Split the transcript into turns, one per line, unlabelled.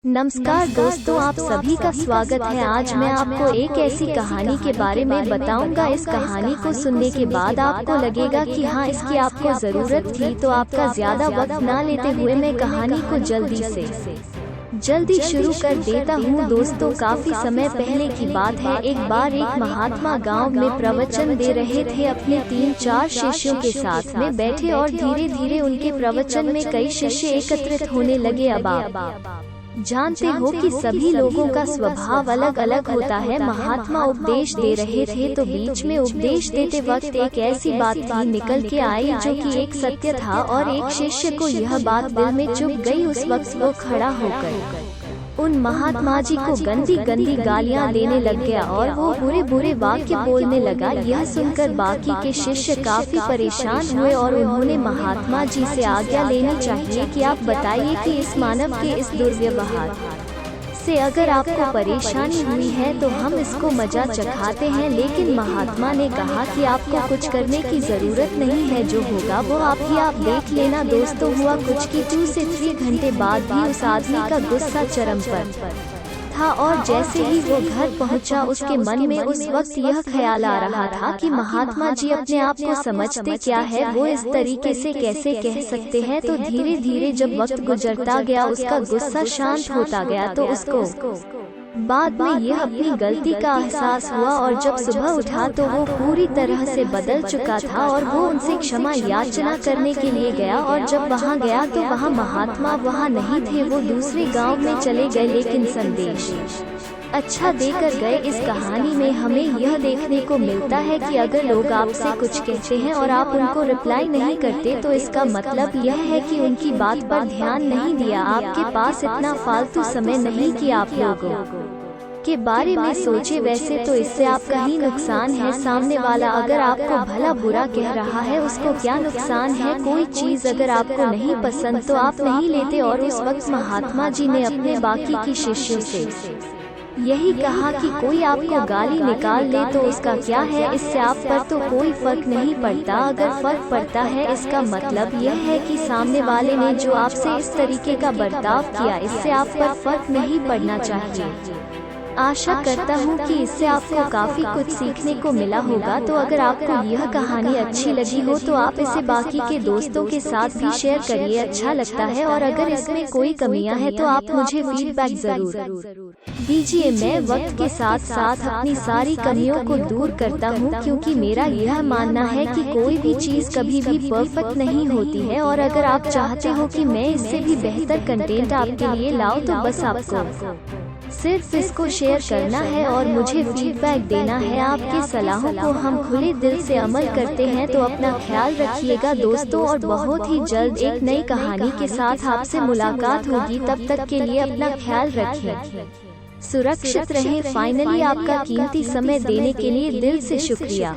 नमस्कार दोस्तों, आप सभी का स्वागत है। आज मैं आपको एक ऐसी कहानी के बारे में बताऊंगा। इस कहानी को सुनने के बाद आपको लगेगा कि हाँ, इसकी आपको जरूरत थी। तो आपका ज्यादा वक्त ना लेते हुए मैं कहानी को जल्दी शुरू कर देता हूँ। दोस्तों, काफी समय पहले की बात है। एक बार एक महात्मा गांव में प्रवचन दे रहे थे। अपने 3-4 शिष्यों के साथ में बैठे और धीरे धीरे उनके प्रवचन में कई शिष्य एकत्रित होने लगे। अब आप जानते हो कि सभी लोगों का स्वभाव अलग अलग होता है। महात्मा उपदेश दे रहे थे तो बीच में उपदेश देते वक्त एक ऐसी बात भी निकल के आई जो कि एक सत्य था, और एक शिष्य को यह बात दिल में चुभ गई। उस वक्त वो खड़ा होकर उन महात्मा जी को गंदी गंदी गालियां देने लग गया और वो बुरे वाक्य बोलने लगा। यह सुनकर बाकी के शिष्य काफी परेशान हुए और उन्होंने महात्मा जी से आज्ञा लेनी चाहिए कि आप बताइए कि इस मानव के इस दुर्व्यवहार से अगर आपको परेशानी हुई है तो हम इसको मजा चखाते हैं। लेकिन महात्मा ने कहा कि आपको कुछ करने की जरूरत नहीं है, जो होगा वो आप देख लेना। दोस्तों, हुआ कुछ कि 2 से 3 घंटे बाद भी उस आदमी का गुस्सा चरम पर था, और जैसे ही वो घर पहुंचा उसके मन में उस वक्त यह ख्याल आ रहा था कि महात्मा जी अपने आप को समझते क्या है, वो इस तरीके से कैसे कह सकते हैं। तो धीरे धीरे जब वक्त गुजरता गया उसका गुस्सा शांत होता गया, तो उसको बाद में यह अपनी गलती का एहसास हुआ, और जब सुबह उठा तो वो पूरी तरह से बदल चुका था और वो उनसे क्षमा याचना करने के लिए गया। और जब वहाँ गया तो वहाँ महात्मा वहाँ नहीं थे, वो दूसरे गांव में चले गए, लेकिन संदेश अच्छा देकर गए। इस कहानी में हमें यह देखने को मिलता है कि अगर लोग आपसे कुछ कहते हैं और आप उनको रिप्लाई नहीं करते तो इसका मतलब यह है कि उनकी बात पर ध्यान नहीं दिया। आपके पास इतना फालतू समय नहीं कि आप लोगों के बारे में सोचे। वैसे तो इससे आपका ही नुकसान है। सामने वाला अगर आपको भला बुरा कह रहा है उसको क्या नुकसान है। कोई चीज अगर आपको नहीं पसंद तो आप नहीं लेते। और उस वक्त महात्मा जी ने अपने बाकी की शिष्यों से यही कहा कि कोई आपको गाली निकाल ले तो उसका क्या है, इससे आप पर तो कोई फर्क नहीं पड़ता। अगर फर्क पड़ता है इसका मतलब यह है कि सामने वाले ने जो आपसे इस तरीके का बर्ताव किया, इससे आप पर फर्क नहीं पड़ना चाहिए। आशा करता हूँ कि इससे आपको काफी कुछ सीखने को मिला होगा। तो अगर आपको यह कहानी अच्छी लगी हो तो आप इसे बाकी के दोस्तों के साथ भी शेयर करिए, अच्छा लगता है। और अगर इसमें कोई कमियां हैं तो आप मुझे फीडबैक जरूर दीजिए। मैं वक्त के साथ साथ अपनी सारी कमियों को दूर करता हूँ, क्योंकि मेरा यह मानना है कि कोई भी चीज कभी भी परफेक्ट नहीं होती है। और अगर आप चाहते हो कि मैं इससे भी बेहतर कंटेंट आपके लिए लाऊं तो बस आपको सिर्फ इसको शेयर करना है और मुझे फीडबैक देना है। आपकी सलाहों को हम खुले दिल से अमल करते हैं। तो अपना ख्याल रखिएगा दोस्तों, और बहुत ही जल्द एक नई कहानी के साथ आपसे मुलाकात होगी। तब तक के लिए अपना ख्याल रखें, सुरक्षित रहें। फाइनली आपका कीमती समय देने के लिए दिल से शुक्रिया।